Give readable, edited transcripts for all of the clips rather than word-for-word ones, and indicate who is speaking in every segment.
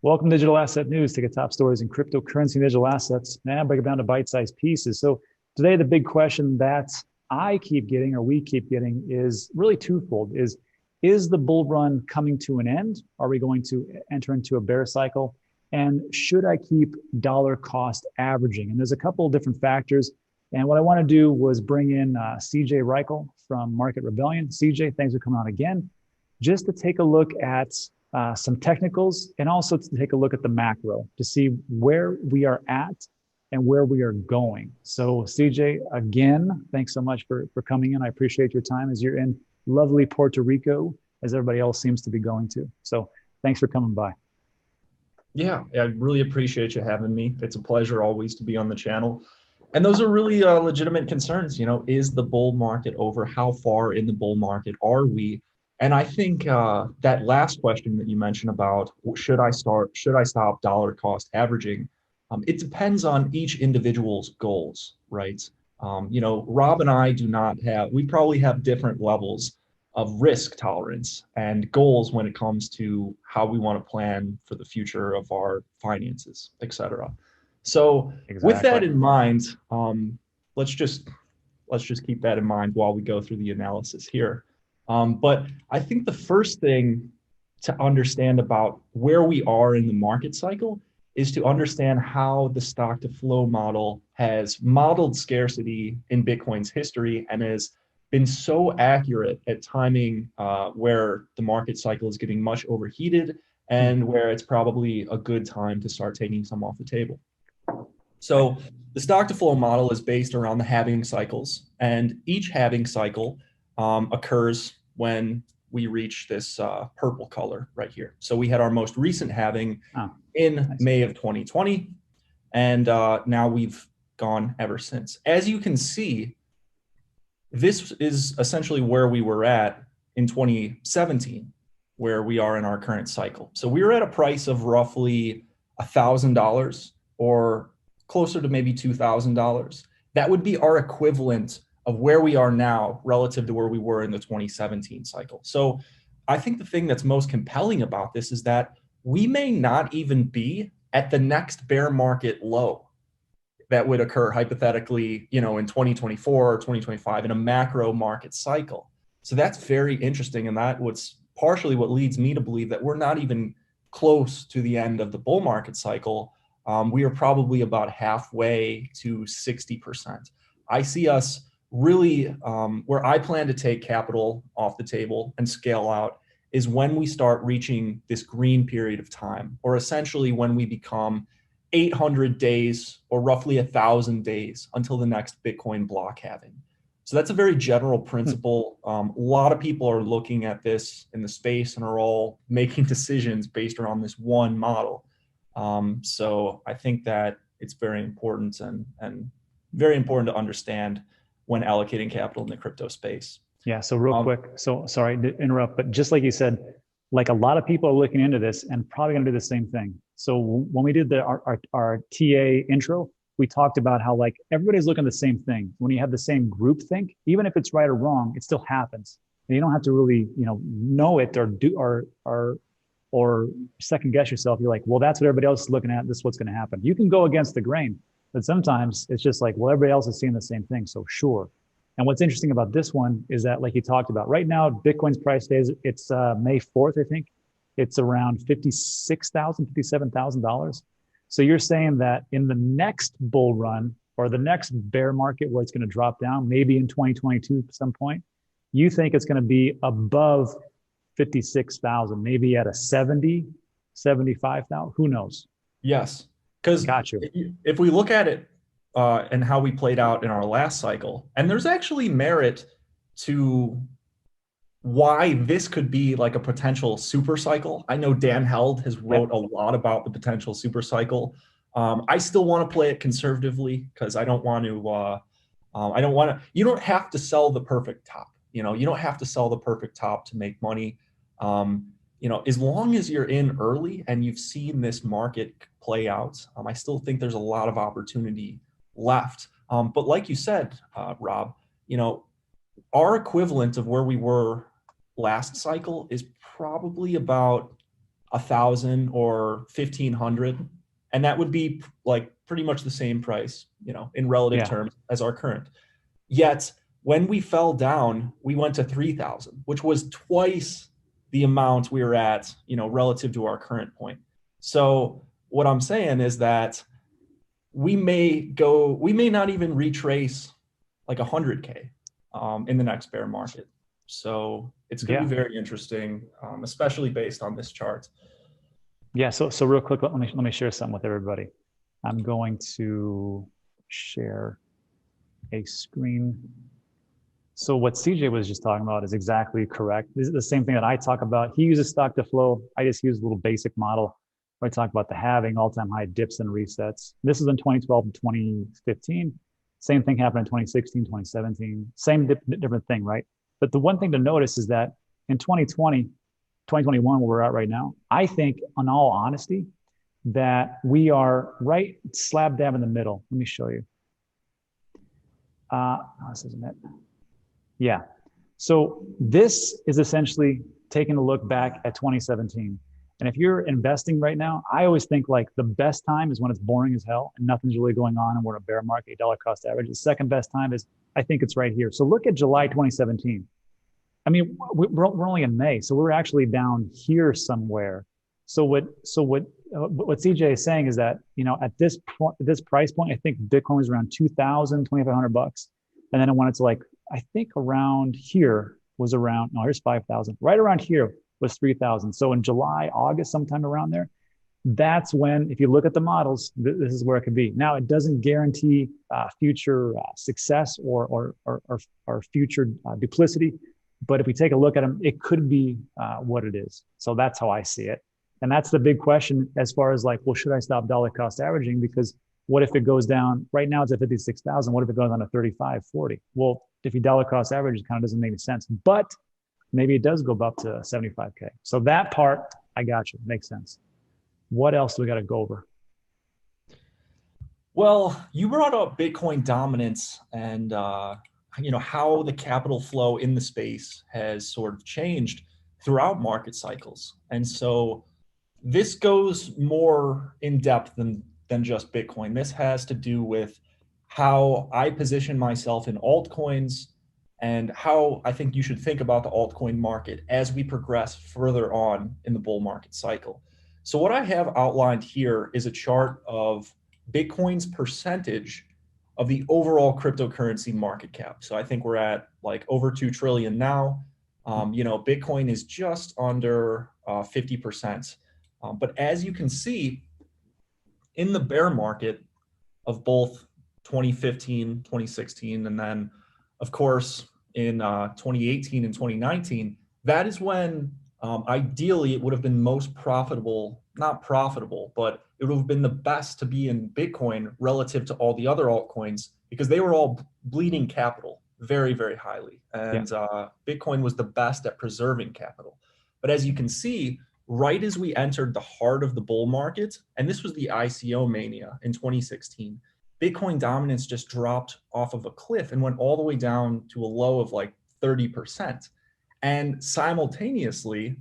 Speaker 1: Welcome to Digital Asset News. Take a top stories in cryptocurrency and digital assets. Now break it down to bite-sized pieces. So today, the big question that I keep getting, or we keep getting, is really twofold: is the bull run coming to an end? Are we going to enter into a bear cycle? And should I keep dollar cost averaging? And there's a couple of different factors. And what I want to do was bring in CJ Reichel from Market Rebellion. CJ, thanks for coming on again, just to take a look at some technicals, and also to take a look at the macro to see where we are at and where we are going. So CJ, again, thanks so much for coming in. I appreciate your time as you're in lovely Puerto Rico, as everybody else seems to be going to. So thanks for coming by.
Speaker 2: Yeah, I really appreciate you having me. It's a pleasure always to be on the channel. And those are really legitimate concerns. You know, is the bull market over? How far in the bull market are we? And I think that last question that you mentioned about should I stop dollar cost averaging? It depends on each individual's goals, right? You know, Rob and I we probably have different levels of risk tolerance and goals when it comes to how we want to plan for the future of our finances, et cetera. So with that in mind, let's just keep that in mind while we go through the analysis here. But I think the first thing to understand about where we are in the market cycle is to understand how the stock to flow model has modeled scarcity in Bitcoin's history and has been so accurate at timing where the market cycle is getting much overheated and where it's probably a good time to start taking some off the table. So the stock to flow model is based around the halving cycles, and each halving cycle occurs when we reach this purple color right here. So we had our most recent halving in May of 2020, and now we've gone ever since. As you can see, this is essentially where we were at in 2017, where we are in our current cycle. So we were at a price of roughly $1,000 or closer to maybe $2,000. That would be our equivalent of where we are now relative to where we were in the 2017 cycle. So I think the thing that's most compelling about this is that we may not even be at the next bear market low that would occur hypothetically, you know, in 2024 or 2025 in a macro market cycle. So that's very interesting. And that was partially what leads me to believe that we're not even close to the end of the bull market cycle. We are probably about halfway to 60%. I see us really where I plan to take capital off the table and scale out is when we start reaching this green period of time, or essentially when we become 800 days or roughly 1,000 days until the next Bitcoin block halving. So that's a very general principle. A lot of people are looking at this in the space and are all making decisions based around this one model. So I think that it's very important and very important to understand when allocating capital in the crypto space.
Speaker 1: Yeah, so real quick, so sorry to interrupt, but just like you said, like a lot of people are looking into this and probably gonna do the same thing. So when we did our TA intro, we talked about how like everybody's looking at the same thing. When you have the same group think, even if it's right or wrong, it still happens. And you don't have to really, know it or do or second guess yourself. You're like, well, that's what everybody else is looking at. This is what's going to happen. You can go against the grain, but sometimes it's just like, well, everybody else is seeing the same thing. So sure. And what's interesting about this one is that, like you talked about, right now, Bitcoin's price stays, it's May 4th, I think. It's around $56,000, $57,000. So you're saying that in the next bull run or the next bear market where it's going to drop down, maybe in 2022 at some point, you think it's going to be above 56,000, maybe at a 70, 75,000, who knows?
Speaker 2: Yes, because if we look at it and how we played out in our last cycle, and there's actually merit to why this could be like a potential super cycle. I know Dan Held has wrote a lot about the potential super cycle. I still want to play it conservatively because I don't want to, you don't have to sell the perfect top. You don't have to sell the perfect top to make money. As long as you're in early and you've seen this market play out, I still think there's a lot of opportunity left. But like you said, Rob, our equivalent of where we were last cycle is probably about 1,000 or 1,500, and that would be like pretty much the same price, in relative
Speaker 1: Yeah.
Speaker 2: terms as our current. Yet when we fell down, we went to 3,000, which was twice the amount we were at, relative to our current point. So what I'm saying is that we may not even retrace like 100K in the next bear market. So it's going to
Speaker 1: Yeah.
Speaker 2: be very interesting, especially based on this chart.
Speaker 1: Yeah. So real quick, let me share something with everybody. I'm going to share a screen. So what CJ was just talking about is exactly correct. This is the same thing that I talk about. He uses stock to flow. I just use a little basic model where I talk about the halving, all-time high dips and resets. This is in 2012 and 2015. Same thing happened in 2016, 2017. Same different thing, right? But the one thing to notice is that in 2020, 2021, where we're at right now, I think, in all honesty, that we are right slab dab in the middle. Let me show you. This isn't it. Yeah. So this is essentially taking a look back at 2017. And if you're investing right now, I always think like the best time is when it's boring as hell and nothing's really going on and we're in a bear market, dollar cost average. The second best time is, I think it's right here. So look at July 2017. I mean, we're only in May, so we're actually down here somewhere. So what CJ is saying is that, at this point, this price point, I think Bitcoin was around 2,000, 2,500 bucks. And then it went to like, I think around here was around, no, here's 5,000. Right around here was 3,000. So in July, August, sometime around there, that's when, if you look at the models, this is where it could be. Now, it doesn't guarantee future success or future duplicity. But if we take a look at them, it could be what it is. So that's how I see it. And that's the big question as far as like, well, should I stop dollar cost averaging? Because what if it goes down? Right now it's at 56,000. What if it goes down to 35, 40? Well, if you dollar cost average, it kind of doesn't make any sense. But maybe it does go up to 75K. So that part, I got you. Makes sense. What else do we got to go over?
Speaker 2: Well, you brought up Bitcoin dominance and how the capital flow in the space has sort of changed throughout market cycles. And so this goes more in depth than just Bitcoin. This has to do with how I position myself in altcoins and how I think you should think about the altcoin market as we progress further on in the bull market cycle. So what I have outlined here is a chart of Bitcoin's percentage of the overall cryptocurrency market cap. So I think we're at like over 2 trillion now. Bitcoin is just under 50%. But as you can see, in the bear market of both 2015, 2016, and then, of course, in 2018 and 2019, that is when ideally it would have been most profitable, not profitable, but it would have been the best to be in Bitcoin relative to all the other altcoins because they were all bleeding capital very, very highly. And Bitcoin was the best at preserving capital. But as you can see, right as we entered the heart of the bull market, and this was the ICO mania in 2016, Bitcoin dominance just dropped off of a cliff and went all the way down to a low of like 30%. And simultaneously,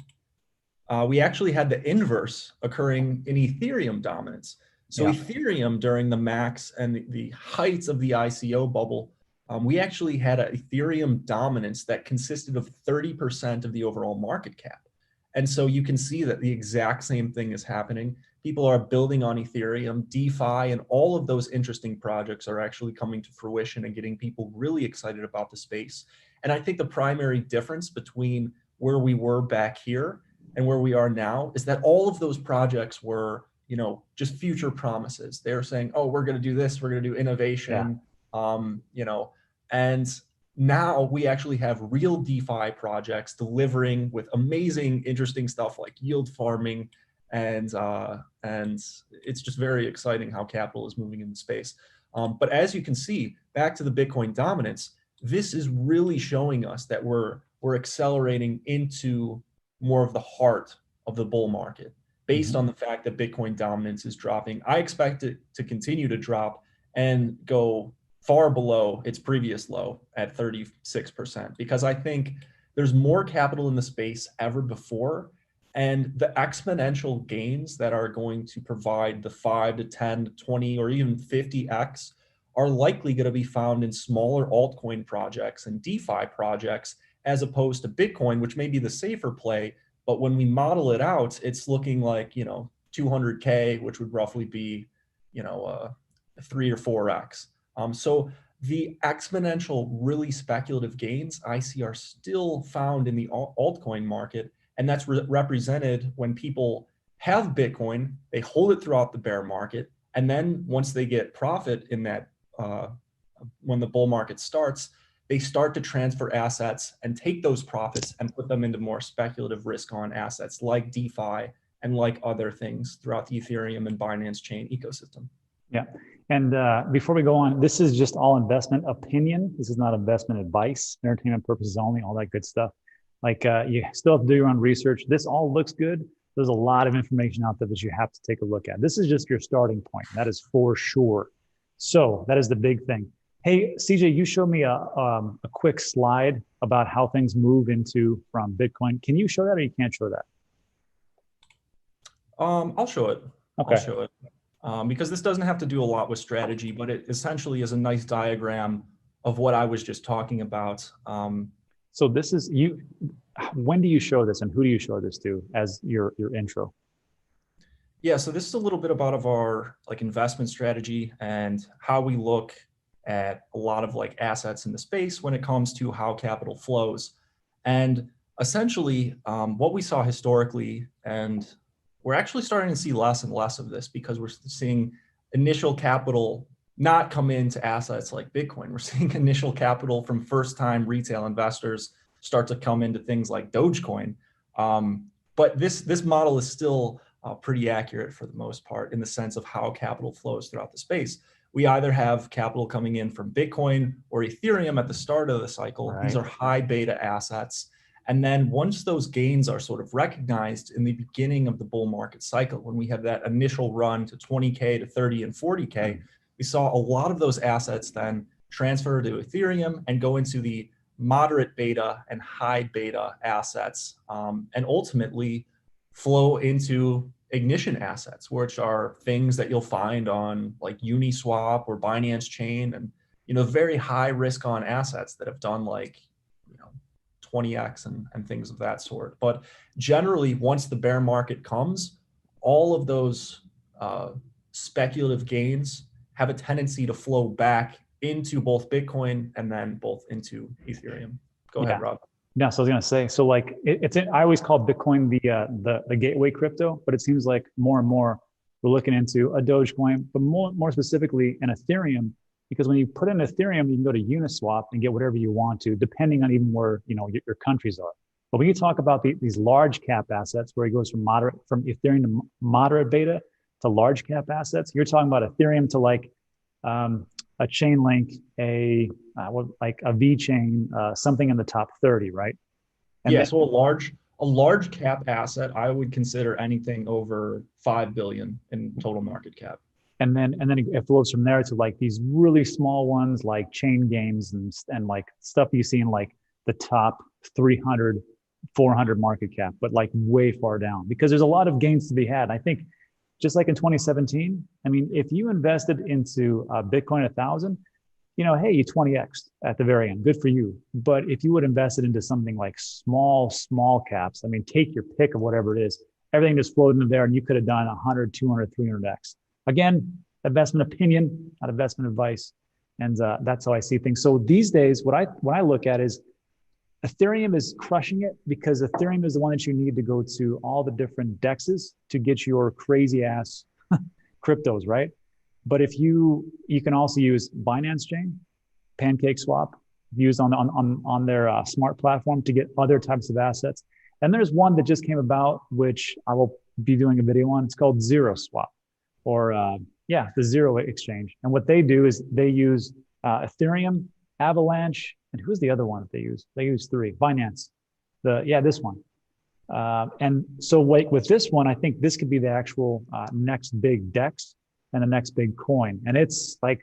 Speaker 2: we actually had the inverse occurring in Ethereum dominance. So Ethereum during the max and the heights of the ICO bubble, we actually had an Ethereum dominance that consisted of 30% of the overall market cap. And so you can see that the exact same thing is happening. People are building on Ethereum, DeFi, and all of those interesting projects are actually coming to fruition and getting people really excited about the space. And I think the primary difference between where we were back here and where we are now is that all of those projects were, just future promises. They were saying, oh, we're going to do this, we're going to do innovation, and now we actually have real DeFi projects delivering with amazing, interesting stuff like yield farming, and it's just very exciting how capital is moving in the space. But as you can see, back to the Bitcoin dominance, this is really showing us that we're accelerating into more of the heart of the bull market based on the fact that Bitcoin dominance is dropping. I expect it to continue to drop and go far below its previous low at 36%, because I think there's more capital in the space ever before. And the exponential gains that are going to provide the 5 to 10 to 20 or even 50x are likely going to be found in smaller altcoin projects and DeFi projects, as opposed to Bitcoin, which may be the safer play. But when we model it out, it's looking like, 200K, which would roughly be, 3 or 4x. So the exponential, really speculative gains I see are still found in the altcoin market. And that's represented when people have Bitcoin, they hold it throughout the bear market. And then once they get profit in that, when the bull market starts, they start to transfer assets and take those profits and put them into more speculative risk on assets like DeFi and like other things throughout the Ethereum and Binance chain ecosystem.
Speaker 1: Yeah. And before we go on, this is just all investment opinion. This is not investment advice, entertainment purposes only, all that good stuff. Like you still have to do your own research. This all looks good. There's a lot of information out there that you have to take a look at. This is just your starting point. That is for sure. So that is the big thing. Hey, CJ, you showed me a quick slide about how things move into from Bitcoin. Can you show that or you can't show that?
Speaker 2: I'll show it.
Speaker 1: Okay.
Speaker 2: I'll show it. Because this doesn't have to do a lot with strategy, but it essentially is a nice diagram of what I was just talking about.
Speaker 1: So this is you. When do you show this, and who do you show this to as your intro?
Speaker 2: Yeah, so this is a little bit about of our like investment strategy and how we look at a lot of like assets in the space when it comes to how capital flows. And essentially, what we saw historically, and we're actually starting to see less and less of this because we're seeing initial capital not come into assets like Bitcoin. We're seeing initial capital from first-time retail investors start to come into things like Dogecoin. But this model is still pretty accurate for the most part in the sense of how capital flows throughout the space. We either have capital coming in from Bitcoin or Ethereum at the start of the cycle.
Speaker 1: Right.
Speaker 2: These are high beta assets. And then once those gains are sort of recognized in the beginning of the bull market cycle, when we have that initial run to 20K to 30 and 40K, we saw a lot of those assets then transfer to Ethereum and go into the moderate beta and high beta assets, and ultimately flow into ignition assets, which are things that you'll find on like Uniswap or Binance Chain, and very high risk on assets that have done like 20x and things of that sort. But generally, once the bear market comes, all of those speculative gains have a tendency to flow back into both Bitcoin and then both into Ethereum. Go ahead, Rob.
Speaker 1: Yeah, so I was gonna say, so like I always call Bitcoin the gateway crypto, but it seems like more and more we're looking into a Dogecoin, but more specifically an Ethereum, because when you put in Ethereum, you can go to Uniswap and get whatever you want to, depending on even where your countries are. But when you talk about these large cap assets, where it goes from Ethereum to moderate beta to large cap assets, you're talking about Ethereum to like a chain link, like a V chain, something in the top 30, right? And
Speaker 2: yeah, so a large cap asset, I would consider anything over 5 billion in total market cap.
Speaker 1: And then it flows from there to like these really small ones like chain games and like stuff you see in like the top 300, 400 market cap, but like way far down because there's a lot of gains to be had. I think just like in 2017, I mean, if you invested into Bitcoin 1,000, hey, you 20x at the very end, good for you. But if you would invest it into something like small caps, I mean, take your pick of whatever it is, everything just flowed into there and you could have done 100, 200, 300x. Again, investment opinion, not investment advice. And that's how I see things. So these days, what I look at is Ethereum is crushing it because Ethereum is the one that you need to go to all the different DEXs to get your crazy ass cryptos, right? But if you can also use Binance Chain, PancakeSwap, used on their smart platform to get other types of assets. And there's one that just came about, which I will be doing a video on. It's called Zero Swap, or the Zero Exchange. And what they do is they use Ethereum, Avalanche, and who's the other one that they use? They use three. Binance. This one. And so like with this one, I think this could be the actual next big DEX and the next big coin. And it's like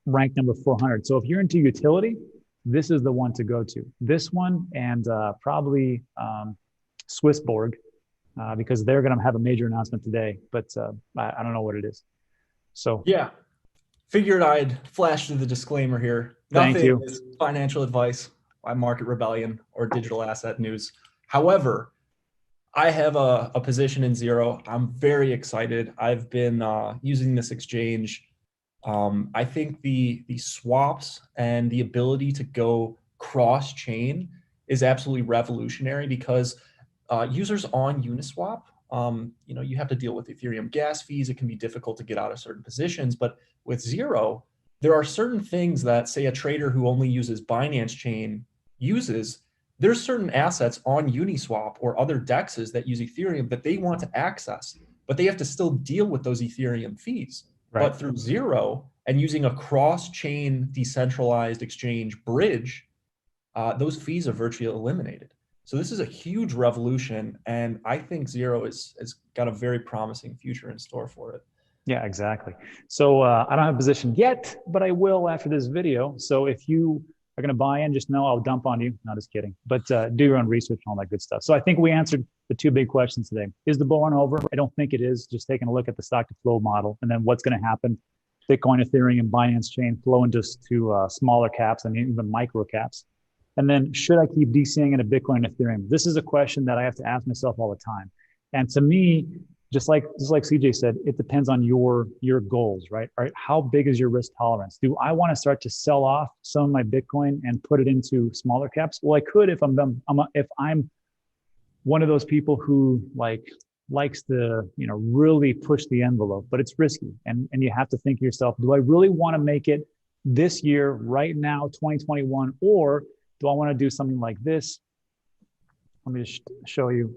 Speaker 1: ranked number 400. So if you're into utility, this is the one to go to. This one and probably Swissborg because they're going to have a major announcement today, but I don't know what it is. So
Speaker 2: Yeah, figured I'd flash through the disclaimer here.
Speaker 1: thank
Speaker 2: Nothing
Speaker 1: you.
Speaker 2: is financial advice by Market Rebellion or Digital Asset News. However, I have a position in Zero. I'm very excited. I've been using this exchange. I think the swaps and the ability to go cross chain is absolutely revolutionary because users on Uniswap, you have to deal with Ethereum gas fees. It can be difficult to get out of certain positions, but with Zero, there are certain things that, say, a trader who only uses Binance Chain uses. There's certain assets on Uniswap or other dexes that use Ethereum that they want to access, but they have to still deal with those Ethereum fees.
Speaker 1: Right.
Speaker 2: But through Zero and using a cross-chain decentralized exchange bridge, those fees are virtually eliminated. So this is a huge revolution, and I think Zero has got a very promising future in store for it.
Speaker 1: Yeah, exactly. So I don't have a position yet, but I will after this video. So if you are going to buy in, just know I'll dump on you. Not just kidding, but do your own research and all that good stuff. So I think we answered the two big questions today. Is the bull run over? I don't think it is. Just taking a look at the stock to flow model and then what's going to happen. Bitcoin, Ethereum, Binance Chain flowing just to smaller caps and even micro caps. And then should I keep DCing into Bitcoin and Ethereum? This is a question that I have to ask myself all the time. And to me, just like CJ said, it depends on your goals, right? All right, how big is your risk tolerance? Do I want to start to sell off some of my Bitcoin and put it into smaller caps? Well, I could if I'm one of those people who likes to really push the envelope, but it's risky, and you have to think to yourself, do I really want to make it this year, right now, 2021, or do I want to do something like this? Let me just show you.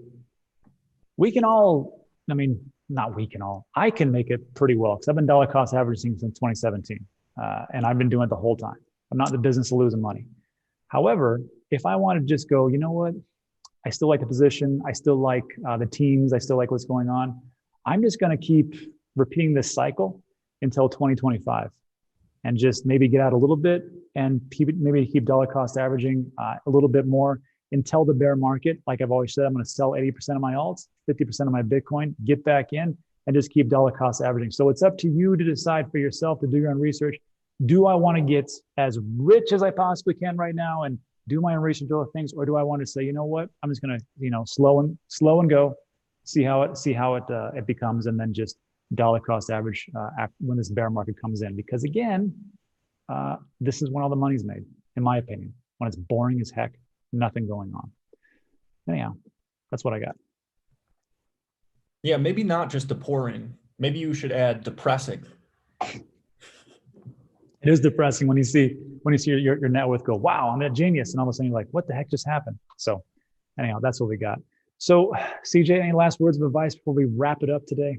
Speaker 1: We can all. I mean, not we can all. I can make it pretty well because I've been dollar cost averaging since 2017, and I've been doing it the whole time. I'm not in the business of losing money. However, if I want to just go, you know what? I still like the position. I still like the teams. I still like what's going on. I'm just going to keep repeating this cycle until 2025 and just maybe get out a little bit and maybe keep dollar cost averaging a little bit more until the bear market. Like I've always said, I'm going to sell 80% of my alts, 50% of my Bitcoin, get back in and just keep dollar cost averaging. So it's up to you to decide for yourself to do your own research. Do I want to get as rich as I possibly can right now and do my own research, other things, or do I want to say, you know what, I'm just going to, slow and go, see how it becomes, and then just dollar cost average when this bear market comes in? Because again, this is when all the money's made, in my opinion, when it's boring as heck, nothing going on. Anyhow, that's what I got.
Speaker 2: Yeah, maybe not just boring. Maybe you should add depressing.
Speaker 1: It is depressing when you see your net worth go, wow, I'm a genius, and all of a sudden you're like, what the heck just happened? So anyhow, that's what we got. So CJ, any last words of advice before we wrap it up today?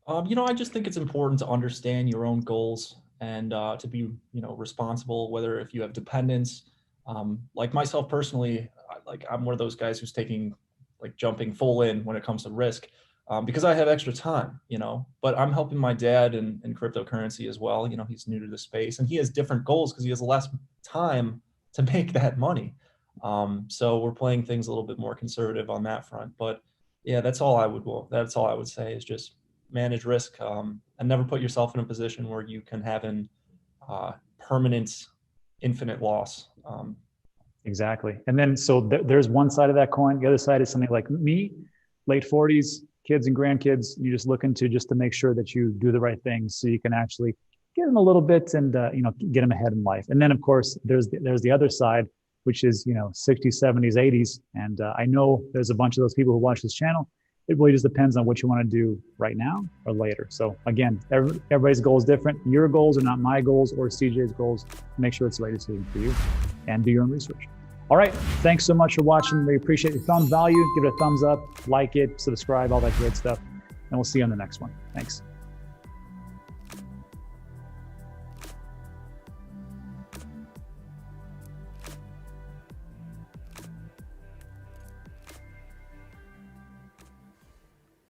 Speaker 2: I just think it's important to understand your own goals and to be, responsible, whether if you have dependents. Like myself personally, I'm one of those guys who's jumping full in when it comes to risk. Because I have extra time, but I'm helping my dad in cryptocurrency as well. He's new to the space and he has different goals because he has less time to make that money. So we're playing things a little bit more conservative on that front. But yeah, that's all I would say is just manage risk and never put yourself in a position where you can have an permanent, infinite loss.
Speaker 1: Exactly. And then so there's one side of that coin. The other side is something like me, late 40s, kids and grandkids. You're just looking to make sure that you do the right things so you can actually get them a little bit and get them ahead in life. And then of course there's the other side, which is 60s, 70s, 80s. And I know there's a bunch of those people who watch this channel. It really just depends on what you want to do right now or later. So again, everybody's goal is different. Your goals are not my goals or CJ's goals. Make sure it's the right decision for you and do your own research. All right. Thanks so much for watching. We appreciate your thumb value. Give it a thumbs up, like it, subscribe, all that great stuff. And we'll see you on the next one. Thanks.